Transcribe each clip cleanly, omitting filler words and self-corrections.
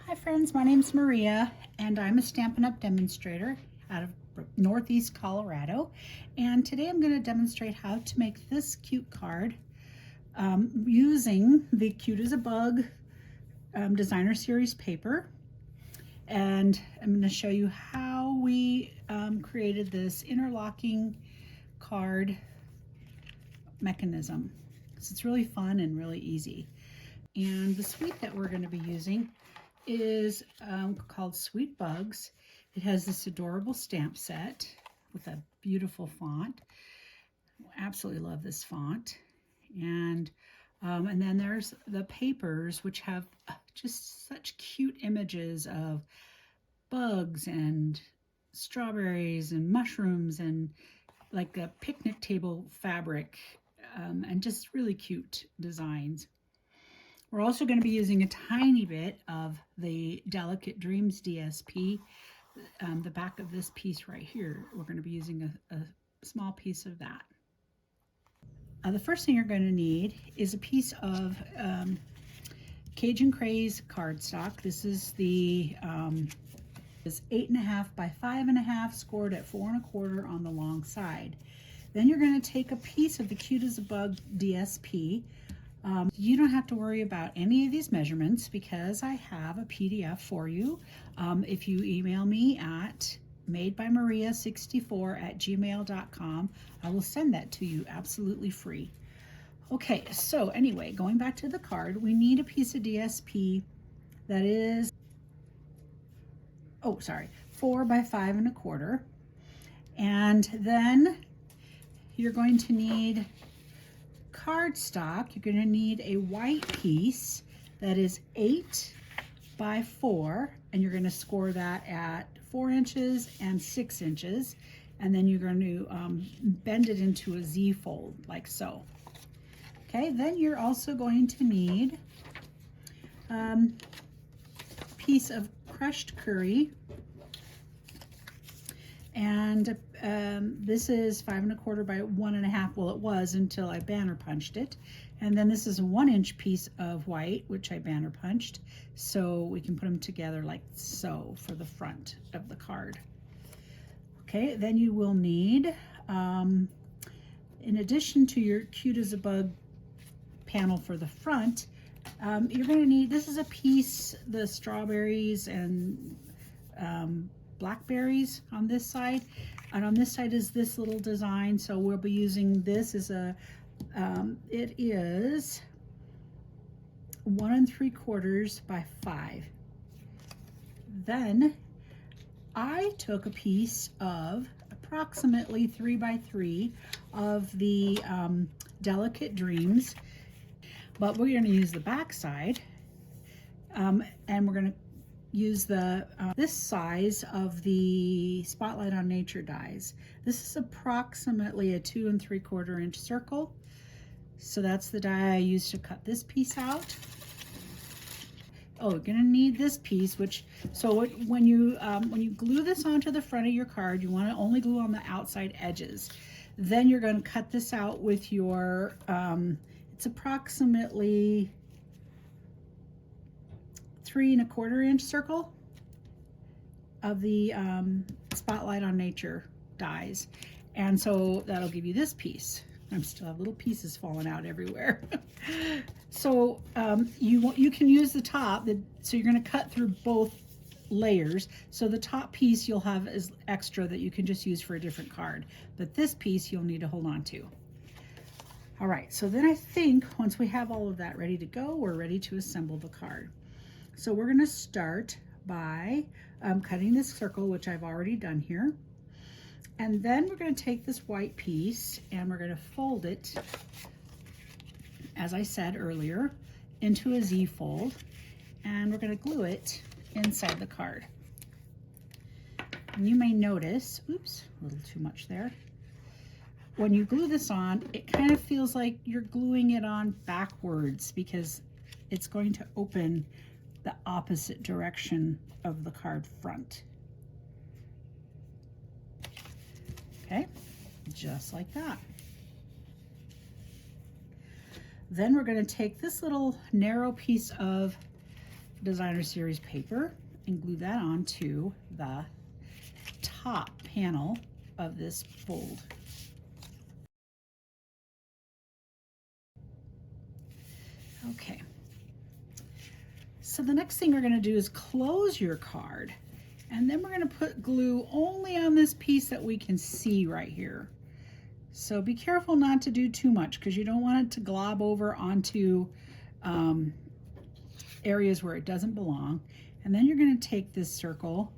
Hi friends, my name's Maria and I'm a Stampin' Up demonstrator out of Northeast Colorado, and today I'm going to demonstrate how to make this cute card using the Cute as a Bug designer series paper. And I'm going to show you how we created this interlocking card mechanism. So it's really fun and really easy. And the suite that we're going to be using is called Sweet Bugs. It has this adorable stamp set with a beautiful font. Absolutely love this font. And then there's the papers, which have just such cute images of bugs and strawberries and mushrooms and like a picnic table fabric, and just really cute designs. We're also going to be using a tiny bit of the Delicate Dreams DSP. The back of this piece right here, we're going to be using a small piece of that. The first thing you're going to need is a piece of Cajun Craze cardstock. This is the 8.5 by 5.5, scored at 4 1/4 on the long side. Then you're going to take a piece of the Cute as a Bug DSP. You don't have to worry about any of these measurements because I have a PDF for you. If you email me at madebymaria64@gmail.com, I will send that to you absolutely free. Okay, so anyway, going back to the card, we need a piece of DSP that is, 4 by 5 1/4. And then you're going to need cardstock. You're going to need a white piece that is 8 by 4, and you're going to score that at 4 inches and 6 inches, and then you're going to bend it into a Z fold like so. Okay, then you're also going to need a piece of crushed curry, and this is 5 1/4 by 1.5. Well, it was until I banner punched it. And then this is a 1-inch piece of white, which I banner punched, so we can put them together like so for the front of the card. Okay, then you will need, in addition to your Cute as a Bug panel for the front, you're going to need, this is a piece, the strawberries and blackberries on this side, and on this side is this little design. So we'll be using this as a it is 1 3/4 by 5. Then I took a piece of approximately 3 by 3 of the Delicate Dreams, but we're going to use the back side, and we're going to use the this size of the Spotlight on Nature dies. This is approximately a 2 3/4 inch circle. So that's the die I used to cut this piece out. Oh, you're gonna need this piece, which, so when you glue this onto the front of your card, you want to only glue on the outside edges. Then you're going to cut this out with your it's approximately 3 1/4 inch circle of the Spotlight on Nature dies, and so that'll give you this piece. I still have little pieces falling out everywhere. So you can use the top, so you're going to cut through both layers. So the top piece you'll have is extra that you can just use for a different card, but this piece you'll need to hold on to. All right, so then I think once we have all of that ready to go, we're ready to assemble the card. So we're going to start by cutting this circle, which I've already done here. And then we're going to take this white piece and we're going to fold it, as I said earlier, into a Z fold. And we're going to glue it inside the card. And you may notice, oops, a little too much there. When you glue this on, it kind of feels like you're gluing it on backwards because it's going to open the opposite direction of the card front. Okay, just like that. Then we're going to take this little narrow piece of designer series paper and glue that onto the top panel of this fold. Okay, so the next thing we're going to do is close your card, and then we're going to put glue only on this piece that we can see right here. So be careful not to do too much because you don't want it to glob over onto areas where it doesn't belong. And then you're going to take this circle,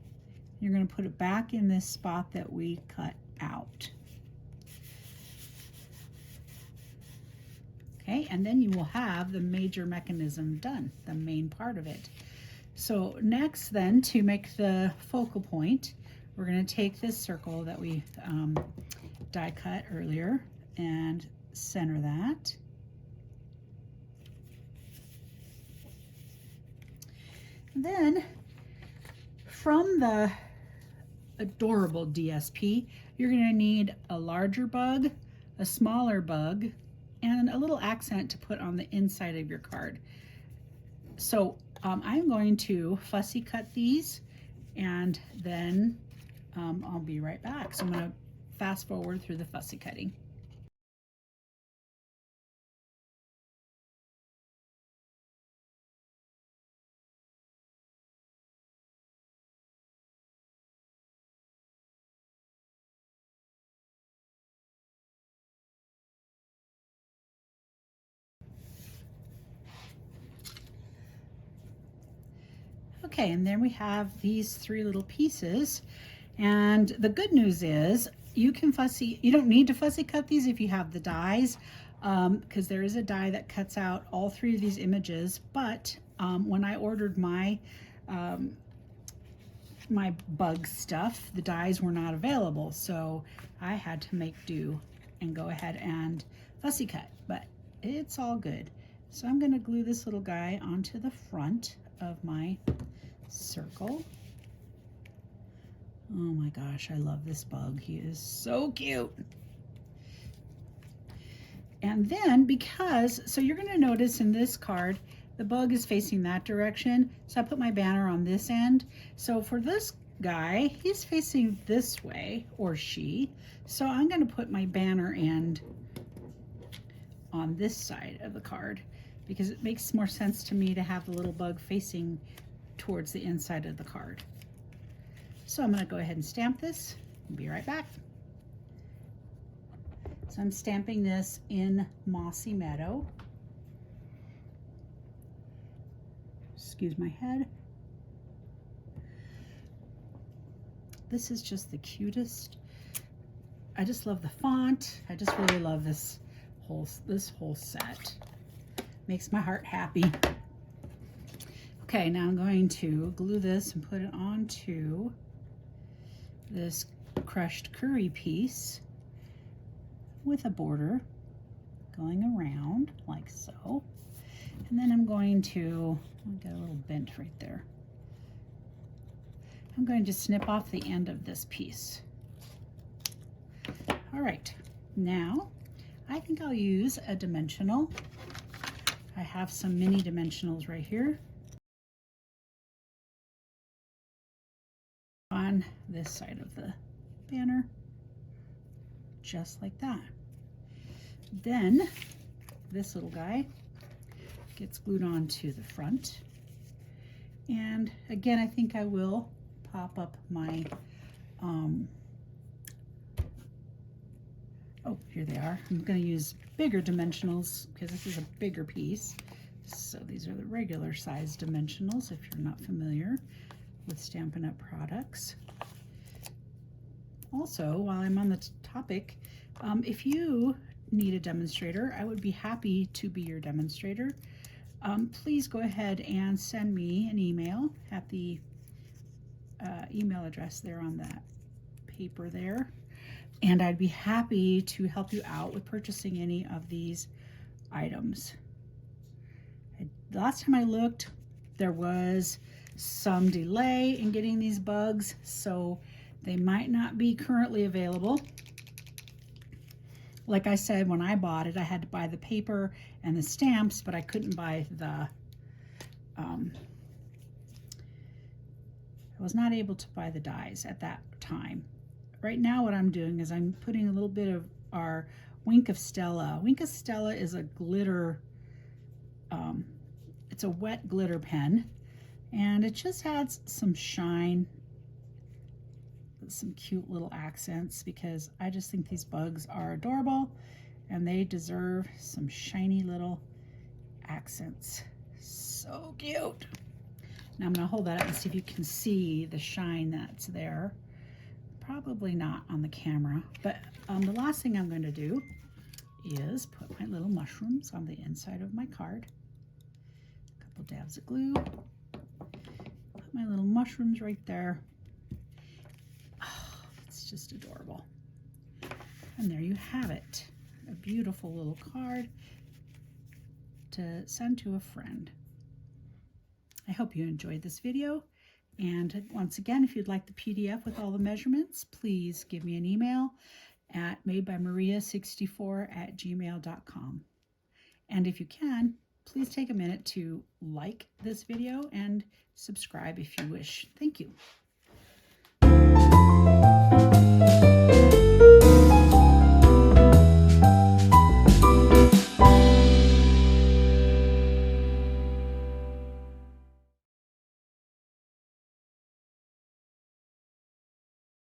you're going to put it back in this spot that we cut out. Okay, and then you will have the major mechanism done, the main part of it. So next then, to make the focal point, we're going to take this circle that we die cut earlier and center that. And then from the adorable DSP, you're going to need a larger bug, a smaller bug, and a little accent to put on the inside of your card. So I'm going to fussy cut these, and then I'll be right back. So I'm going to fast forward through the fussy cutting. Okay, and then we have these three little pieces, and the good news is you don't need to fussy cut these if you have the dies, because there is a die that cuts out all three of these images. But when I ordered my my bug stuff, the dies were not available, so I had to make do and go ahead and fussy cut, but it's all good. So I'm going to glue this little guy onto the front of my circle. Oh my gosh, I love this bug. He is so cute. And then so you're going to notice in this card, the bug is facing that direction. So I put my banner on this end. So for this guy, he's facing this way, or she. So I'm going to put my banner end on this side of the card because it makes more sense to me to have the little bug facing towards the inside of the card. So I'm going to go ahead and stamp this and be right back. So I'm stamping this in Mossy Meadow. Excuse my head. This is just the cutest. I just love the font. I just really love this whole set. Makes my heart happy. Okay, now I'm going to glue this and put it onto this crushed curry piece with a border going around like so. And then I'm going to, I've got a little bent right there. I'm going to snip off the end of this piece. All right, now I think I'll use a dimensional. I have some mini dimensionals right here on this side of the banner, just like that. Then this little guy gets glued onto the front. And again, I think I will pop up my, oh, here they are. I'm going to use bigger dimensionals because this is a bigger piece. So these are the regular size dimensionals if you're not familiar with Stampin' Up products. Also, while I'm on the topic, if you need a demonstrator, I would be happy to be your demonstrator. Please go ahead and send me an email at the email address there on that paper there, and I'd be happy to help you out with purchasing any of these items. The last time I looked, there was some delay in getting these bugs, so they might not be currently available. Like I said, when I bought it, I had to buy the paper and the stamps, but I couldn't buy the I was not able to buy the dies at that time. Right now what I'm doing is I'm putting a little bit of our Wink of Stella. Wink of Stella is a glitter, it's a wet glitter pen, and it just adds some shine, some cute little accents, because I just think these bugs are adorable and they deserve some shiny little accents. So cute. Now I'm going to hold that up and see if you can see the shine that's there. Probably not on the camera, but the last thing I'm going to do is put my little mushrooms on the inside of my card. A couple dabs of glue. Put my little mushrooms right there. Oh, it's just adorable. And there you have it. A beautiful little card to send to a friend. I hope you enjoyed this video. And once again, if you'd like the PDF with all the measurements, please give me an email at madebymaria64@gmail.com. And if you can, please take a minute to like this video and subscribe if you wish. Thank you.